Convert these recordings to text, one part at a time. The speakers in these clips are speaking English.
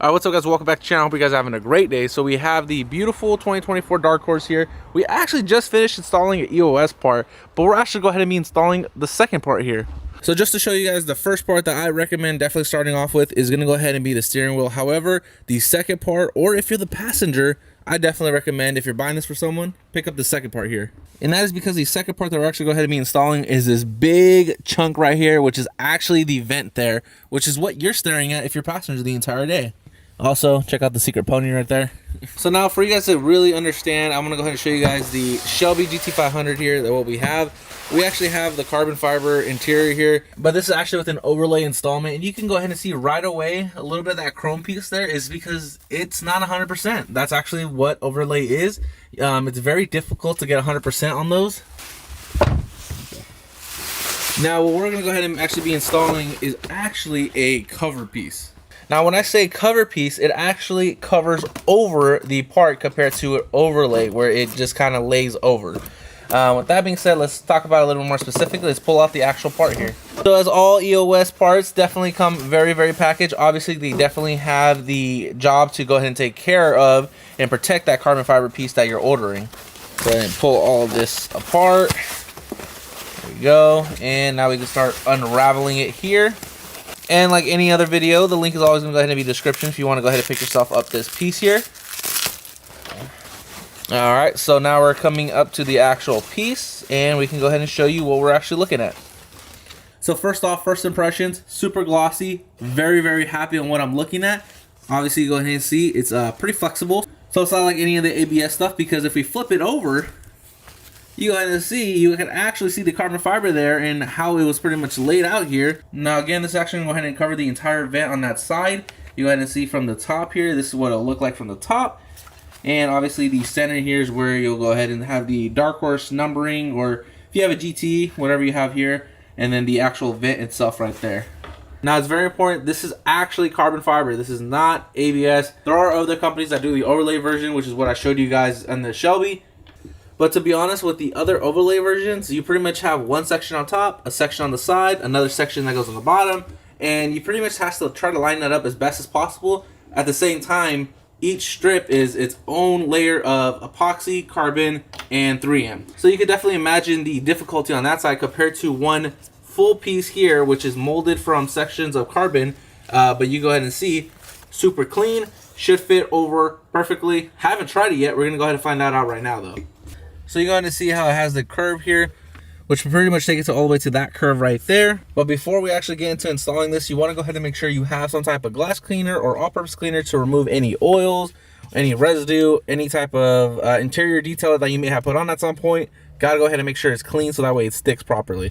What's up, guys? Welcome back to the channel. Hope you guys are having a great day. So we have the beautiful 2024 Dark Horse here. We actually just finished installing an EOS part, but we're actually go ahead and be installing the second part here. So just to show you guys, the first part that I recommend definitely starting off with is going to go ahead and be the steering wheel. However, the second part, or if you're the passenger, I definitely recommend, if you're buying this for someone, pick up the second part here. And that is because the second part that we're actually go ahead and be installing is this big chunk right here, which is actually the vent there, which is what you're staring at if you're passenger the entire day. Also, check out the secret pony right there. So now for you guys to really understand, I'm gonna go ahead and show you guys the Shelby GT500 here, that what we have. We actually have the carbon fiber interior here, but this is actually with an overlay installment, and you can go ahead and see right away a little bit of that chrome piece there is because it's not 100%. That's actually what overlay is. It's very difficult to get 100% on those. Now what we're gonna go ahead and actually be installing is actually a cover piece. Now when I say cover piece, it actually covers over the part compared to an overlay where it just kind of lays over. With that being said, let's talk about it a little more specifically. Let's pull out the actual part here. So as all EOS parts definitely come very packaged. Obviously they definitely have the job to go ahead and take care of and protect that carbon fiber piece that you're ordering. Go ahead and pull all of this apart. There we go. And now we can start unraveling it here. And like any other video, the link is always going to go ahead and be in the description if you want to go ahead and pick yourself up this piece here. Alright, so now we're coming up to the actual piece, and we can go ahead and show you what we're actually looking at. So first off, first impressions, super glossy, very happy on what I'm looking at. Obviously, you go ahead and see it's pretty flexible. So it's not like any of the ABS stuff, because if we flip it over, you go ahead and see, you can actually see the carbon fiber there and how it was pretty much laid out here. Now again, this is actually going to go ahead and cover the entire vent on that side. You go ahead and see from the top here, this is what it'll look like from the top. And obviously the center here is where you'll go ahead and have the Dark Horse numbering, or if you have a GT, whatever you have here, and then the actual vent itself right there. Now it's very important, this is actually carbon fiber. This is not ABS. There are other companies that do the overlay version, which is what I showed you guys on the Shelby. But to be honest, with the other overlay versions, you pretty much have one section on top, a section on the side, another section that goes on the bottom, and you pretty much have to try to line that up as best as possible. At the same time, each strip is its own layer of epoxy, carbon, and 3M. So you could definitely imagine the difficulty on that side compared to one full piece here, which is molded from sections of carbon, but you go ahead and see, super clean, should fit over perfectly. Haven't tried it yet. We're going to go ahead and find that out right now though. So you're going to see how it has the curve here, which will pretty much take it all the way to that curve right there. But before we actually get into installing this, you want to go ahead and make sure you have some type of glass cleaner or all-purpose cleaner to remove any oils, any residue, any type of interior detail that you may have put on at some point. Got to go ahead and make sure it's clean so that way it sticks properly.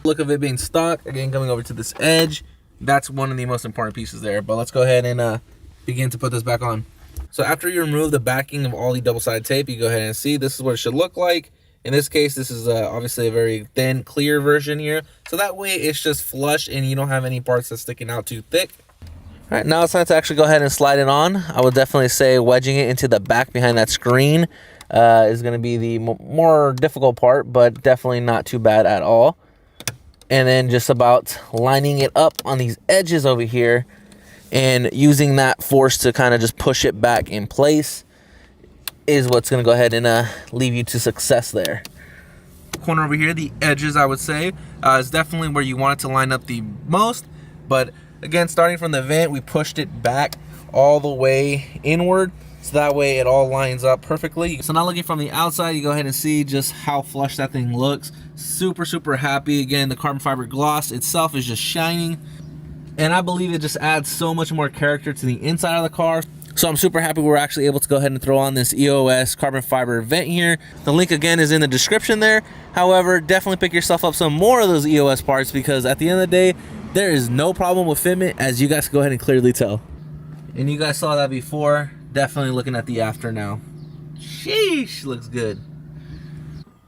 Look of it being stock, again coming over to this edge, that's one of the most important pieces there. But let's go ahead and begin to put this back on. So after you remove the backing of all the double-sided tape, you go ahead and see this is what it should look like. In this case, this is obviously a very thin, clear version here. So that way it's just flush and you don't have any parts that's sticking out too thick. All right, now it's time to actually go ahead and slide it on. I would definitely say wedging it into the back behind that screen is going to be the more difficult part, but definitely not too bad at all. And then just about lining it up on these edges over here and using that force to kind of just push it back in place is what's going to go ahead and lead you to success there. Corner over here, the edges, I would say, is definitely where you want it to line up the most. But again, starting from the vent, we pushed it back all the way inward, so that way it all lines up perfectly. So now looking from the outside, you go ahead and see just how flush that thing looks. Super happy. Again, the carbon fiber gloss itself is just shining, and I believe it just adds so much more character to the inside of the car. So I'm super happy we're actually able to go ahead and throw on this EOS carbon fiber vent here. The link again is in the description there. However, definitely pick yourself up some more of those EOS parts, because at the end of the day, there is no problem with fitment, as you guys can go ahead and clearly tell. And you guys saw that before. Definitely looking at the after now. Sheesh, looks good.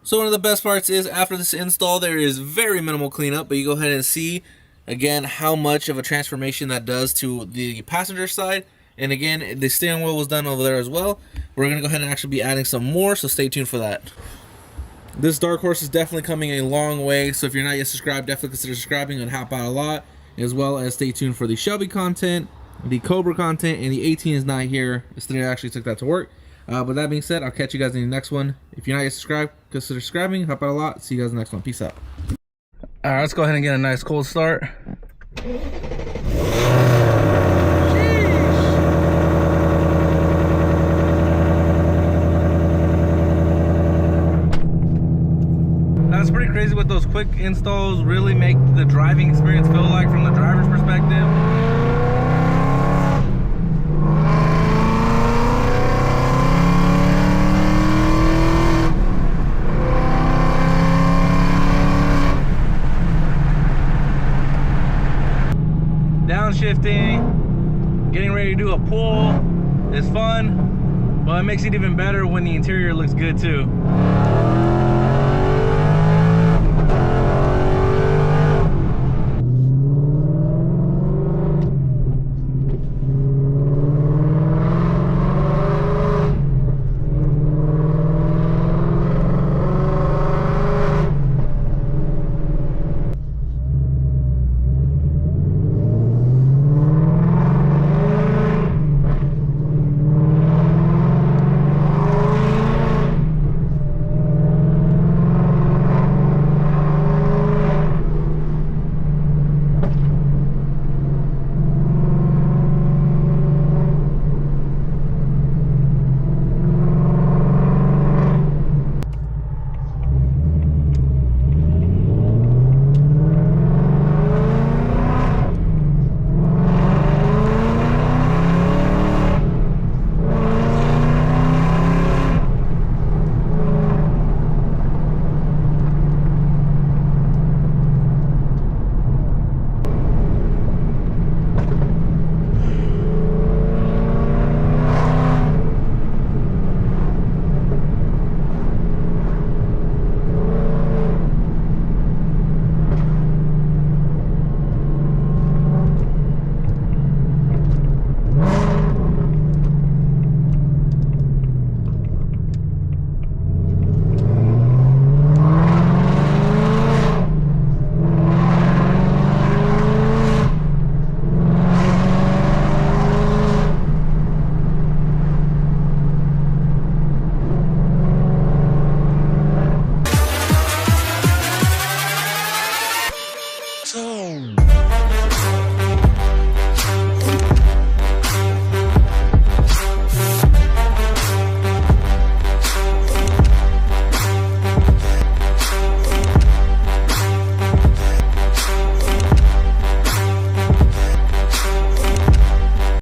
So one of the best parts is after this install, there is very minimal cleanup, but you go ahead and see again how much of a transformation that does to the passenger side. And again, the steering wheel was done over there as well. We're going to go ahead and actually be adding some more, so stay tuned for that. This Dark Horse is definitely coming a long way, so if you're not yet subscribed, definitely consider subscribing and help out a lot, as well as stay tuned for the Shelby content. The Cobra content and the 18 is not here. Yesterday I actually took that to work. But that being said, I'll catch you guys in the next one. If you're not yet subscribed, consider subscribing. Help out a lot. See you guys in the next one. Peace out. All right, let's go ahead and get a nice cold start. That's pretty crazy what those quick installs really make the driving experience feel like from the driver's perspective. Downshifting, getting ready to do a pull is fun, but it makes it even better when the interior looks good too.